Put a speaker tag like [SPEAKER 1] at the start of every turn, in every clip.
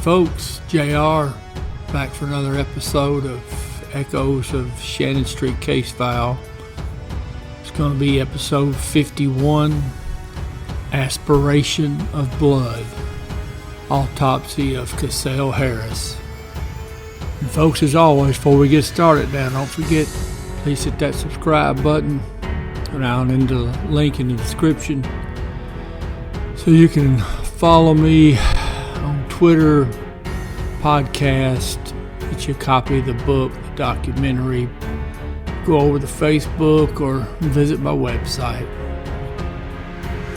[SPEAKER 1] folks, JR, back for another episode of Echoes of Shannon Street Case File. It's going to be episode 51, Aspiration of Blood, Autopsy of Cassell Harris. And folks, as always, before we get started now, don't forget, please hit that subscribe button. Go down into the link in the description so you can follow me on Twitter, podcast, get you a copy of the book, the documentary, go over to Facebook or visit my website.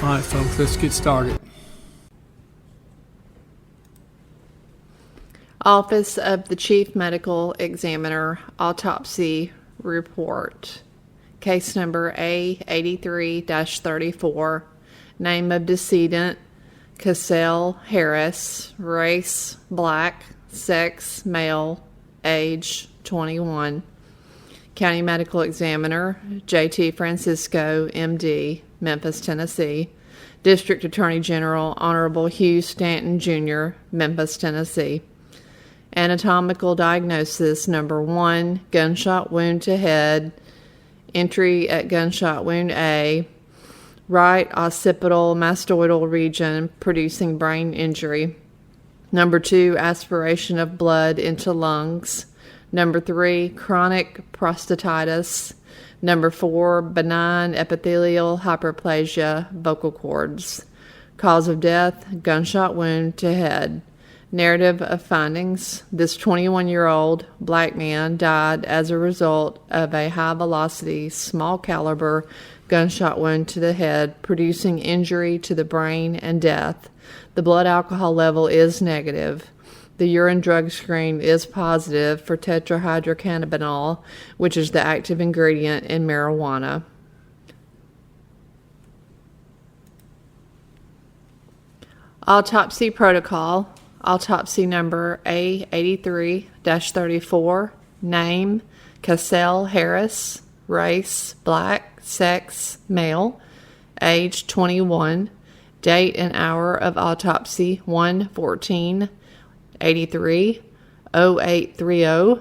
[SPEAKER 1] Alright folks, let's get started.
[SPEAKER 2] Office of the Chief Medical Examiner, Autopsy Report. Case number A83-34. Name of decedent, Cassell Harris. Race, black. Sex, male. Age, 21. County Medical Examiner, J.T. Francisco, M.D., Memphis, Tennessee. District Attorney General, Honorable Hugh Stanton, Jr., Memphis, Tennessee. Anatomical diagnosis, number 1, gunshot wound to head. Entry at gunshot wound A. Right occipital mastoidal region producing brain injury. Number 2, aspiration of blood into lungs. Number 3, chronic prostatitis. Number 4, benign epithelial hyperplasia, vocal cords. Cause of death, gunshot wound to head. Narrative of findings. This 21-year-old black man died as a result of a high-velocity, small-caliber gunshot wound to the head, producing injury to the brain and death. The blood alcohol level is negative. The urine drug screen is positive for tetrahydrocannabinol, which is the active ingredient in marijuana. Autopsy protocol. Autopsy number A83-34. Name, Cassell Harris. Race, black. Sex, male. Age, 21. Date and hour of autopsy, 1/14/83, 0830.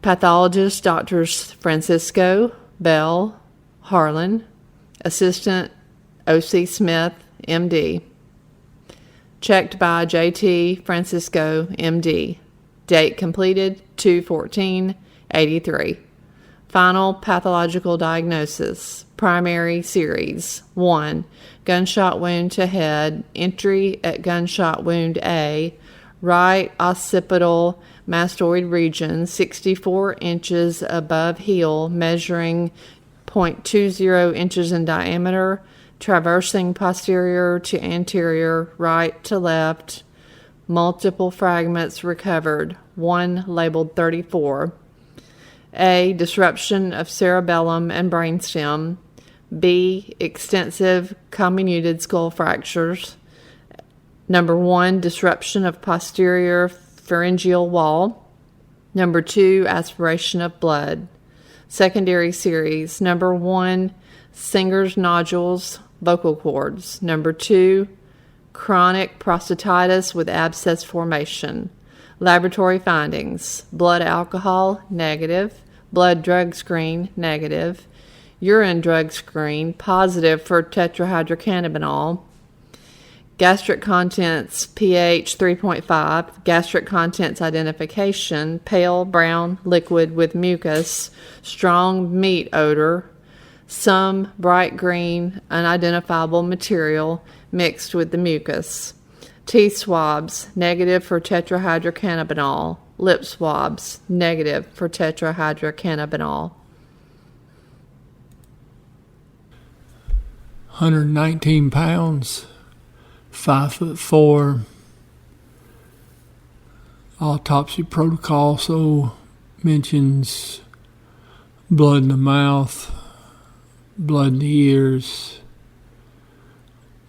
[SPEAKER 2] Pathologist, Drs. Francisco, Bell, Harlan. Assistant, O.C. Smith, M.D. Checked by J.T. Francisco, M.D. Date completed, 2/14/83. Final pathological diagnosis. Primary series. 1. Gunshot wound to head. Entry at gunshot wound A. Right occipital mastoid region, 64 inches above heel, measuring 0.20 inches in diameter, traversing posterior to anterior, right to left. Multiple fragments recovered. 1 labeled 34. A. Disruption of cerebellum and brainstem. B. Extensive comminuted skull fractures. Number 1. Disruption of posterior pharyngeal wall. Number 2. Aspiration of blood. Secondary series. Number 1. Singer's nodules, vocal cords. Number 2. Chronic prostatitis with abscess formation. Laboratory findings. Blood alcohol, negative. Blood drug screen, negative. Urine drug screen, positive for tetrahydrocannabinol. Gastric contents, pH 3.5. Gastric contents identification, pale brown liquid with mucus. Strong meat odor. Some bright green, unidentifiable material mixed with the mucus. Teeth swabs, negative for tetrahydrocannabinol. Lip swabs, negative for tetrahydrocannabinol.
[SPEAKER 1] 119 pounds, 5'4". Autopsy protocol also mentions blood in the mouth, blood in the ears,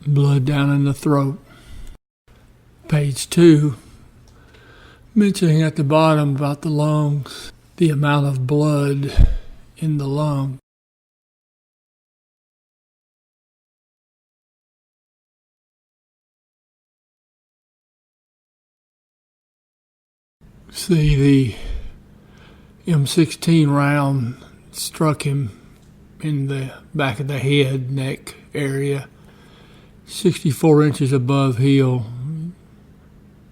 [SPEAKER 1] blood down in the throat. Page 2, mentioning at the bottom about the lungs, the amount of blood in the lung. See, the M16 round struck him in the back of the head, neck area, 64 inches above heel.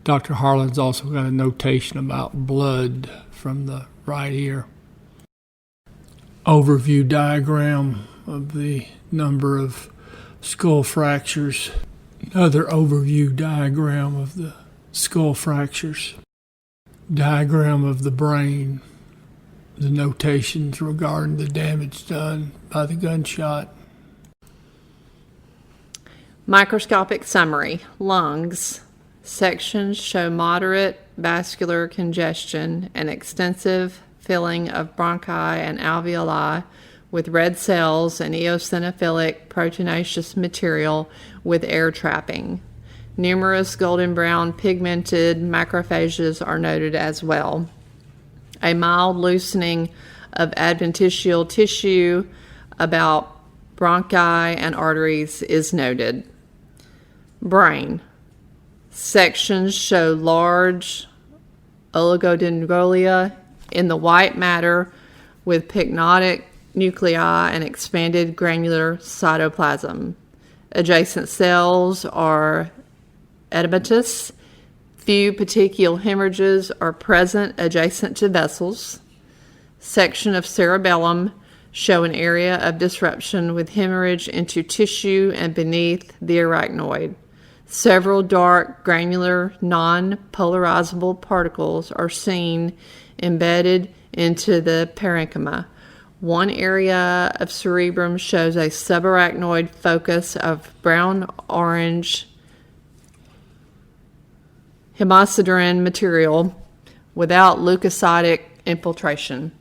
[SPEAKER 1] Dr. Harlan's also got a notation about blood from the right ear. Overview diagram of the number of skull fractures. Another overview diagram of the skull fractures. Diagram of the brain. The notations regarding the damage done by the gunshot.
[SPEAKER 2] Microscopic summary. Lungs. Sections show moderate vascular congestion and extensive filling of bronchi and alveoli with red cells and eosinophilic proteinaceous material with air trapping. Numerous golden brown pigmented macrophages are noted as well. A mild loosening of adventitial tissue about bronchi and arteries is noted. Brain. Sections show large oligodendrolia in the white matter with pycnotic nuclei and expanded granular cytoplasm. Adjacent cells are edematous. Few petechial hemorrhages are present adjacent to vessels. Section of cerebellum show an area of disruption with hemorrhage into tissue and beneath the arachnoid. Several dark, granular, non-polarizable particles are seen embedded into the parenchyma. One area of cerebrum shows a subarachnoid focus of brown-orange hemosiderin material without leukocytic infiltration.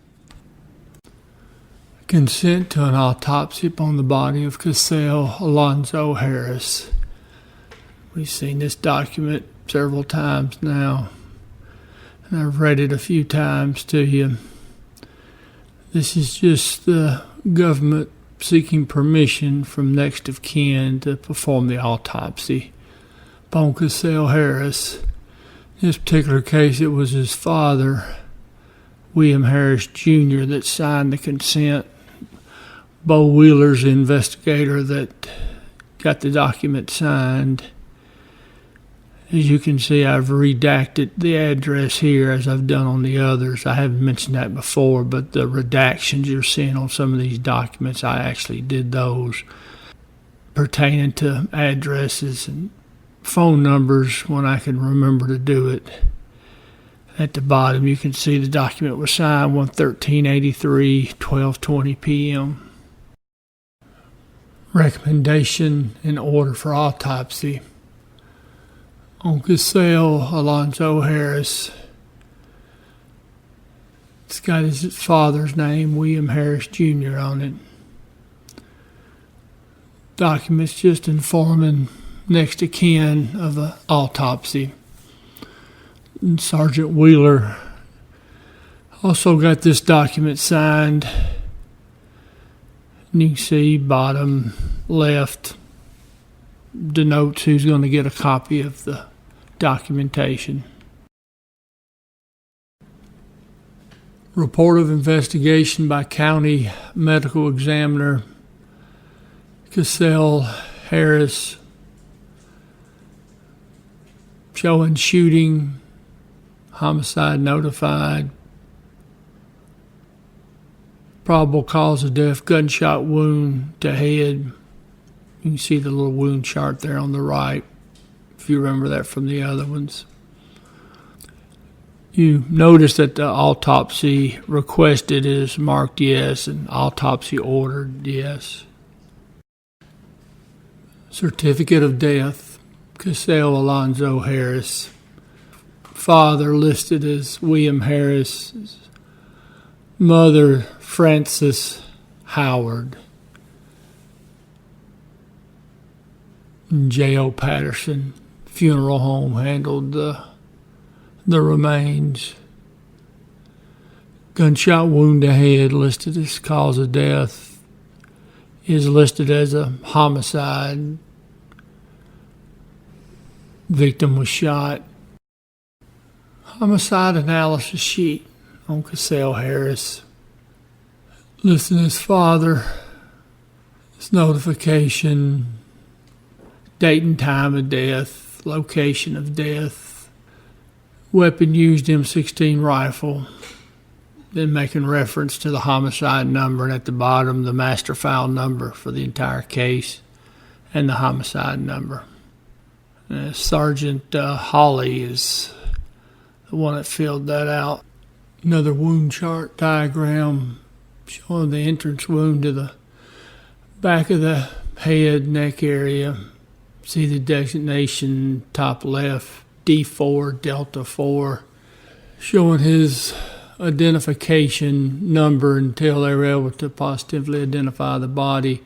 [SPEAKER 1] Consent to an autopsy upon the body of Cassell Alonso Harris. We've seen this document several times now, and I've read it a few times to you. This is just the government seeking permission from next of kin to perform the autopsy upon Cassell Harris. In this particular case, it was his father, William Harris Jr., that signed the consent. Bo Wheeler's the investigator that got the document signed. As you can see, I've redacted the address here as I've done on the others. I haven't mentioned that before, but the redactions you're seeing on some of these documents, I actually did those pertaining to addresses and phone numbers when I can remember to do it. At the bottom, you can see the document was signed 1/13/83, 12:20 p.m. Recommendation and order for autopsy on Cassell Alonso Harris. It's got his father's name, William Harris Jr., on it. Documents just informing next of kin of the autopsy. And Sergeant Wheeler also got this document signed. And you can see bottom left denotes who's going to get a copy of the documentation. Report of investigation by County Medical Examiner Cassell Harris showing shooting, homicide notified, probable cause of death, gunshot wound to head. You can see the little wound chart there on the right, if you remember that from the other ones. You notice that the autopsy requested is marked yes and autopsy ordered yes. Certificate of death, Cassell Alonso Harris. Father listed as William Harris. Mother, Frances Howard. J.O. Patterson Funeral Home handled the remains. Gunshot wound to head listed as cause of death. Is listed as a homicide. Victim was shot. homicide analysis sheet on Cassell Harris. Listing his father, his notification, date and time of death, location of death, weapon used M16 rifle, then making reference to the homicide number, and at the bottom the master file number for the entire case and the homicide number. Sergeant Hawley is the one that filled that out. Another wound chart diagram showing the entrance wound to the back of the head, neck area. See the designation top left, D4, Delta 4, showing his identification number until they were able to positively identify the body.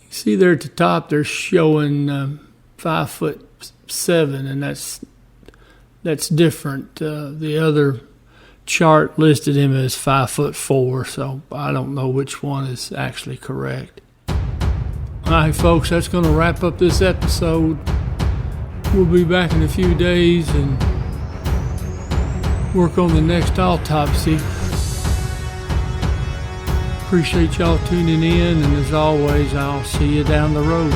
[SPEAKER 1] You see there at the top, they're showing 5'7", and that's different. The other chart listed him as 5'4", so I don't know which one is actually correct. All right, folks, that's going to wrap up this episode. We'll be back in a few days and work on the next autopsy. Appreciate y'all tuning in, and as always, I'll see you down the road.